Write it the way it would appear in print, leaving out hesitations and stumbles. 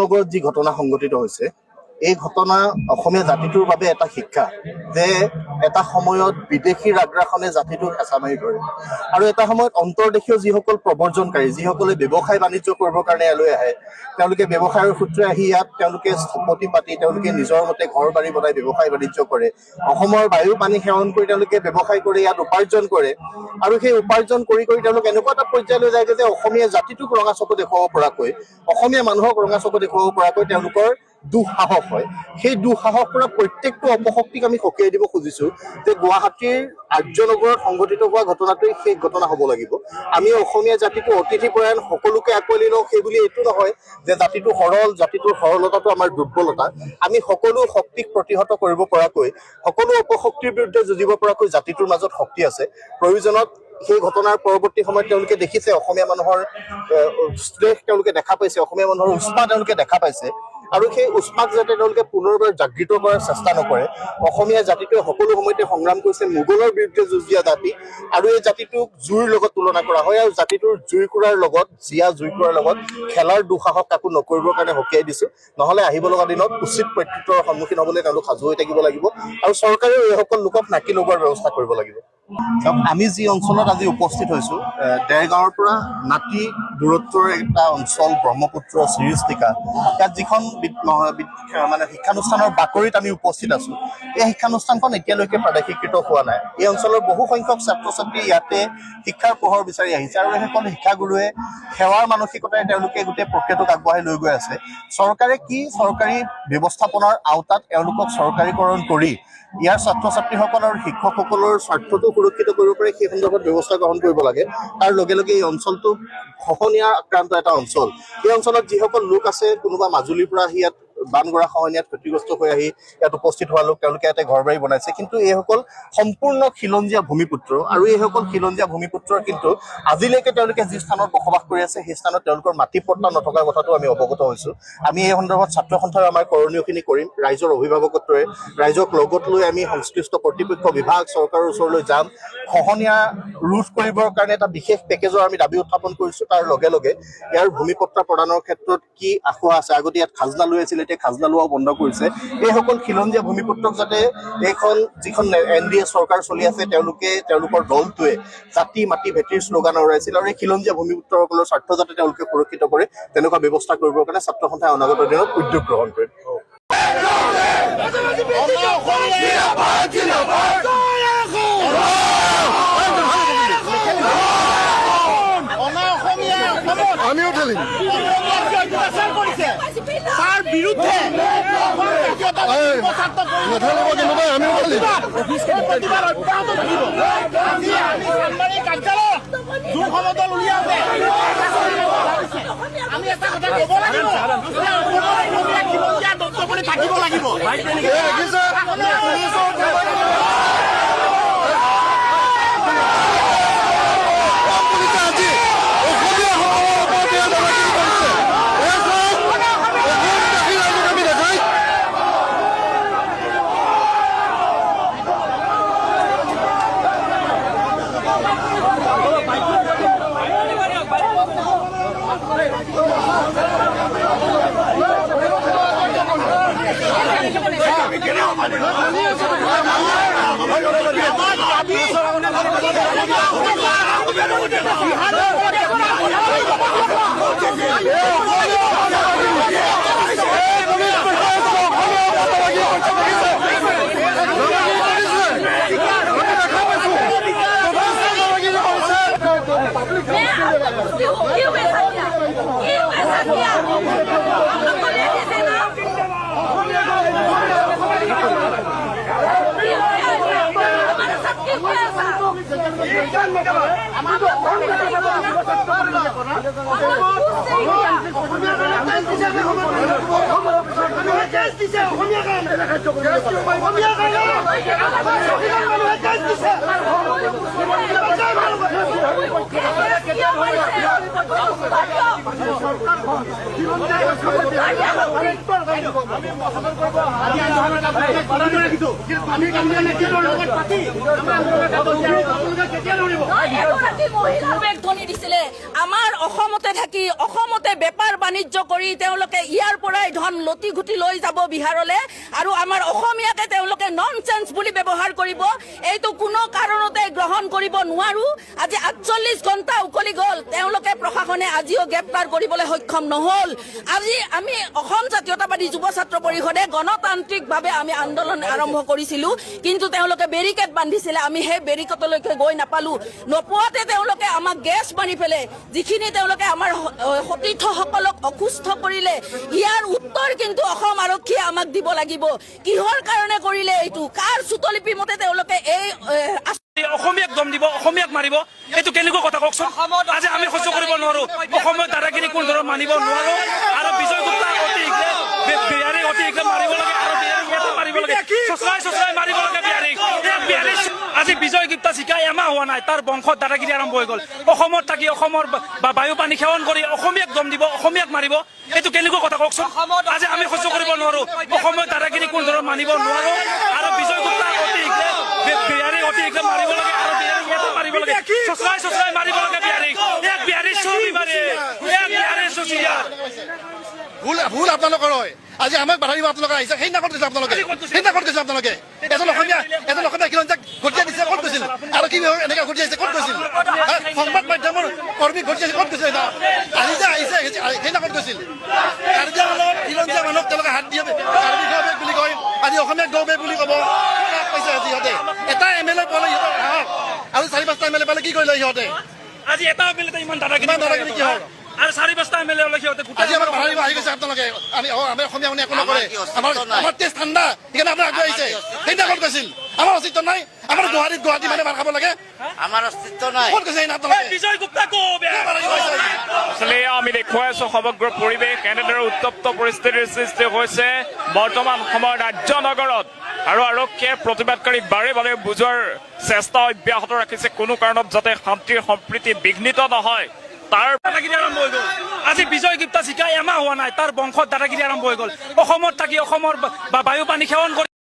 নগৰত যি ঘটনা সংঘটিত হৈছে এই ঘটনা অসমীয়া জাতিটোৰ বাবে এটা শিক্ষা যে এটা সময়ত বিদেশীৰ আগ্ৰাসনে জাতিটোক হেঁচা মাৰি ধৰে আৰু এটা সময়ত অন্তৰ্দেশীয় যিসকল প্ৰব্ৰজনকাৰী যিসকলে ব্যৱসায় বাণিজ্য কৰিবৰ কাৰণে ইয়ালৈ আহে তেওঁলোকে ব্যৱসায়ৰ সূত্ৰে আহি ইয়াত তেওঁলোকে স্থপতি পাতি তেওঁলোকে নিজৰ মতে ঘৰ বাৰী বনাই ব্যৱসায় বাণিজ্য কৰে অসমৰ বায়ু পানী সেৱন কৰি তেওঁলোকে ব্যৱসায় কৰি ইয়াত উপাৰ্জন কৰে আৰু সেই উপাৰ্জন কৰি তেওঁলোক এনেকুৱা এটা পৰ্যায়লৈ যায় যে অসমীয়া জাতিটোক ৰঙা চকু দেখুৱাব পৰাকৈ অসমীয়া মানুহক ৰঙা চকু দেখুৱাব পৰাকৈ তেওঁলোকৰ দুঃসাহস হয় সেই দুঃসাহস পৰা প্ৰত্যেকটো অপশক্তিক আমি সকীয়াই দিব খুজিছো যে গুৱাহাটীৰ আৰ্যনগৰত সংঘটিত হোৱা ঘটনাটোই সেই ঘটনা হ'ব লাগিব আমি অসমীয়া জাতিটো অতিথিপৰায়ণ সকলোকে আঁকোৱালি লওঁ সেই বুলি এইটো নহয় যে জাতিটো সৰল জাতিটোৰ সৰলতাটো আমাৰ দুৰ্বলতা আমি সকলো শক্তিক প্ৰতিহত কৰিব পৰাকৈ সকলো অপশক্তিৰ বিৰুদ্ধে যুঁজিব পৰাকৈ জাতিটোৰ মাজত শক্তি আছে প্ৰয়োজনত সেই ঘটনাৰ পৰৱৰ্তী সময়ত তেওঁলোকে দেখিছে অসমীয়া মানুহৰ ষ্ট্ৰেছ তেওঁলোকে দেখা পাইছে অসমীয়া মানুহৰ উষ্মা তেওঁলোকে দেখা পাইছে আৰু সেই উষ্মাক যাতে তেওঁলোকে পুনৰবাৰ জাগৃত কৰাৰ চেষ্টা নকৰে অসমীয়া জাতিটোৱে সকলো সময়তে সংগ্ৰাম কৰিছে মোগলৰ বিৰুদ্ধে যুঁজ দিয়া জাতি আৰু এই জাতিটোক জুইৰ লগত তুলনা কৰা হয় আৰু জাতিটোৰ জুইকুৰাৰ লগত জীয়া জুইকুৰাৰ লগত খেলাৰ দুঃসাহস কাকো নকৰিবৰ কাৰণে সকীয়াই দিছো নহলে আহিব লগা দিনত উচিত প্ৰত্যুত্তৰৰ সন্মুখীন হ'বলৈ তেওঁলোক সাজু হৈ থাকিব লাগিব আৰু চৰকাৰেও এইসকল লোকক নাকি লগোৱাৰ ব্যৱস্থা কৰিব লাগিব আমি যি অঞ্চলত আজি উপস্থিত হৈছো দেৰগাঁৱৰ পৰা নাতি দূৰত্বৰ এটা অঞ্চল ব্ৰহ্মপুত্ৰ চিৰিষ্টিকা ইয়াত যিখন মানে শিক্ষানুষ্ঠানৰ বাকৰিত আমি উপস্থিত আছো এই শিক্ষানুষ্ঠানখন এতিয়ালৈকে প্ৰাদেশিকৃত হোৱা নাই এই অঞ্চলৰ বহু সংখ্যক ছাত্ৰ ছাত্ৰী ইয়াতে শিক্ষাৰ পোহৰ বিচাৰি আহিছে আৰু সেইসকল শিক্ষাগুৰুৱে সেৱাৰ মানসিকতাৰে তেওঁলোকে গোটেই প্ৰক্ৰিয়াটোক আগবঢ়াই লৈ গৈ আছে চৰকাৰে কি চৰকাৰী ব্যৱস্থাপনাৰ আওতাত এওঁলোকক চৰকাৰীকৰণ কৰি ইয়াৰ ছাত্ৰ ছাত্ৰীসকল আৰু শিক্ষকসকলৰ স্বাৰ্থটো সুৰক্ষিত কৰিব পাৰে সেই সন্দৰ্ভত ব্যৱস্থা গ্ৰহণ কৰিব লাগে তাৰ লগে লগে এই অঞ্চলটো খহনীয়া আক্ৰান্ত এটা অঞ্চল এই অঞ্চলত যিসকল লোক আছে কোনোবা মাজুলীৰ পৰা আহি ইয়াত বানগৰা খহনীয়াত ক্ষতিগ্ৰস্ত হৈ আহি ইয়াত উপস্থিত হোৱা লোক তেওঁলোকে ইয়াতে ঘৰ বাৰী বনাইছে কিন্তু এইসকল সম্পূৰ্ণ খিলঞ্জীয়া ভূমিপুত্ৰ আৰু এইসকল খিলঞ্জীয়া ভূমিপুত্ৰৰ কিন্তু আজিলৈকে তেওঁলোকে যি স্থানত বসবাস কৰি আছে সেই স্থানত তেওঁলোকৰ মাটি পট্টা নথকাৰ কথাটো আমি অৱগত হৈছো আমি এই সন্দৰ্ভত ছাত্ৰ সন্থাৰ আমাৰ কৰণীয়খিনি কৰিম ৰাইজৰ অভিভাৱকত্বৰে ৰাইজক লগত লৈ আমি সংশ্লিষ্ট কৰ্তৃপক্ষ বিভাগ চৰকাৰৰ ওচৰলৈ যাম খহনীয়া ৰোধ কৰিবৰ কাৰণে এটা বিশেষ পেকেজৰ আমি দাবী উত্থাপন কৰিছো তাৰ লগে লগে ইয়াৰ ভূমিপট্টা প্ৰদানৰ ক্ষেত্ৰত কি আশা আছে আগতে ইয়াত খাজনা লৈ আছিল এতিয়া খাজনা লোৱাও বন্ধ কৰিছে এইসকল খিলঞ্জীয়া ভূমিপুত্ৰক যাতে এইখন যিখন NDA চৰকাৰ চলি আছে তেওঁলোকৰ দলটোৱে জাতি মাটি ভেটিৰ শ্লোগান উৰাইছিল আৰু এই খিলঞ্জীয়া ভূমিপুত্ৰসকলৰ স্বাৰ্থ যাতে তেওঁলোকে সুৰক্ষিত কৰে তেনেকুৱা ব্যৱস্থা কৰিবৰ কাৰণে ছাত্ৰ সন্থাই অনাগত দিনত উদ্যোগ গ্ৰহণ কৰিব আমিও ঠেলিম তাৰ বিৰুদ্ধে আমি এটা কথা ক'ব লাগিব থাকিব লাগিব ধ্বনি দিছিলে আমাৰ অসমতে থাকি অসমতে বেপাৰ বাণিজ্য কৰি তেওঁলোকে ইয়াৰ পৰাই ধন লটি ঘুটি লৈ যাব বিহাৰলৈ আৰু আমাৰ অসমীয়াকে তেওঁলোকে ননচেন্স বুলি ব্যৱহাৰ কৰিব এইটো কোনো কাৰণতে গ্ৰহণ কৰিব নোৱাৰো আজি 48 ঘণ্টা উকলি গ'ল তেওঁলোকে প্ৰশাসনে আজিও গ্ৰেপ্তাৰ কৰিবলৈ সক্ষম নহল আজি আমি অসম জাতীয়তাবাদী যুৱ ছাত্ৰ পৰিষদে গণতান্ত্ৰিকভাৱে আমি আন্দোলন আৰম্ভ কৰিছিলো কিন্তু তেওঁলোকে বেৰিকেড বান্ধিছিলে আমি সেই বেৰিকেডলৈকে গৈ নাপালো নপোৱাতে তেওঁলোকে আমাক গেছ মাৰি পেলে যিখিনি তেওঁলোকে আমাৰ সতীৰ্থসকলক অসুস্থ কৰিলে ইয়াৰ উত্তৰ কিন্তু অসম আৰক্ষীয়ে আমাক দিব লাগিব কিহৰ কাৰণে কৰিলে এইটো কাৰ চুতলিপি মতে তেওঁলোকে এই অসমীয়াক দম দিব অসমীয়াক মাৰিব এইটো কেনেকুৱা কথা কওকচোন আজি আমি সহ্য কৰিব নোৱাৰো অসমীয়া দাদাগিৰি কোন ধৰণৰ মানিব নোৱাৰো আৰু বিজয় গুপ্তা অতি বিহাৰীক অতি মাৰিব লাগে আৰু বিহাৰীক মাৰিব লাগে চচৰাই মাৰিব লাগে বিহাৰীক আজি বিজয় গুপ্তা চিকাই এমাহ হোৱা নাই তাৰ বংশত দাদাগিৰি আৰম্ভ হৈ গ'ল অসমত থাকি অসমৰ বায়ু পানী সেৱন কৰি অসমীয়াক দম দিব অসমীয়াক মাৰিব এইটো কেনেকুৱা কথা কওকচোন আজি আমি সহ্য কৰিব নোৱাৰো অসমীয়া দাদাগিৰি কোন ধৰণৰ মানিব নোৱাৰো আৰু বিজয় গুপ্তা অতি বিহাৰীক অতি মাৰিব লাগে আৰু বিহাৰীক মাৰিব লাগে চচৰাই মাৰিব লাগে বিহাৰীক চুৰি মাৰে বিহাৰী চুচিয়া ভুল আপোনালোকৰ হয় আজি আমাক বাধা দিব আপোনালোকে আহিছে সেইদিনা ক'ত গৈছে আপোনালোকে এজন অসমীয়া খিলঞ্জাক ঘটিয়াই দিছে ক'ত গৈছিল আৰু কি এনেকে ঘটিয়াইছে ক'ত গৈছিল সংবাদ মাধ্যমৰ কৰ্মী ঘটিয়াইছে ক'ত গৈছিল আহি যে আহিছে সেইদিনা ক'ত গৈছিল কাৰ্যালয়ত খিলঞ্জীয়া মানুহক তেওঁলোকে হাত দিয়ে কাৰ্বি গৌবেগ বুলি কয় আজি অসমীয়াক গৌবেগ বুলি ক'ব পাইছে আজি সিহঁতে এটা MLA পালে সিহঁতৰ সাহস আৰু 4-5টা MLA পালে কি কৰিলে সিহঁতে আজি এটা মিলতে ইমান দাদাগিৰি কি হ'ল আৰু 4-5টা MLA হ'লে সিহঁতে আজি আমাক বাধা দিব আহি গৈছে আপোনালোকে আমি অসমীয়া মানে একো নকৰে আমাৰ তেজ ঠাণ্ডা সেইকাৰণে আপোনাৰ আগুৱাই আহিছে সেইদিনা ক'ত গৈছিল আমাৰ অস্তিত্ব নাই আমাৰ গুৱাহাটী মানে মাৰ খাব লাগে আমাৰ অস্তিত্ব নাই ক'ত গৈছে আপোনালোকে বিজয় গুপ্তা আসলে আমি দেখুৱাই আছো সমগ্ৰ পৰিৱেশ এনেদৰে উত্তপ্ত পৰিস্থিতিৰ সৃষ্টি হৈছে বৰ্তমান সময়ত ৰাজ্যনগৰত আৰু আৰক্ষীয়ে প্ৰতিবাদকাৰীক বাৰে বাৰে বুজোৱাৰ চেষ্টা অব্যাহত ৰাখিছে কোনো কাৰণত যাতে শান্তিৰ সম্প্ৰীতি বিঘ্নিত নহয় তাৰ দাদাগিৰি আৰম্ভ হৈ গ'ল আজি বিজয় গুপ্তা চিকাই এমাহ হোৱা নাই তাৰ বংশত দাদাগিৰি আৰম্ভ হৈ গ'ল অসমত থাকি অসমৰ বায়ু পানী সেৱন কৰি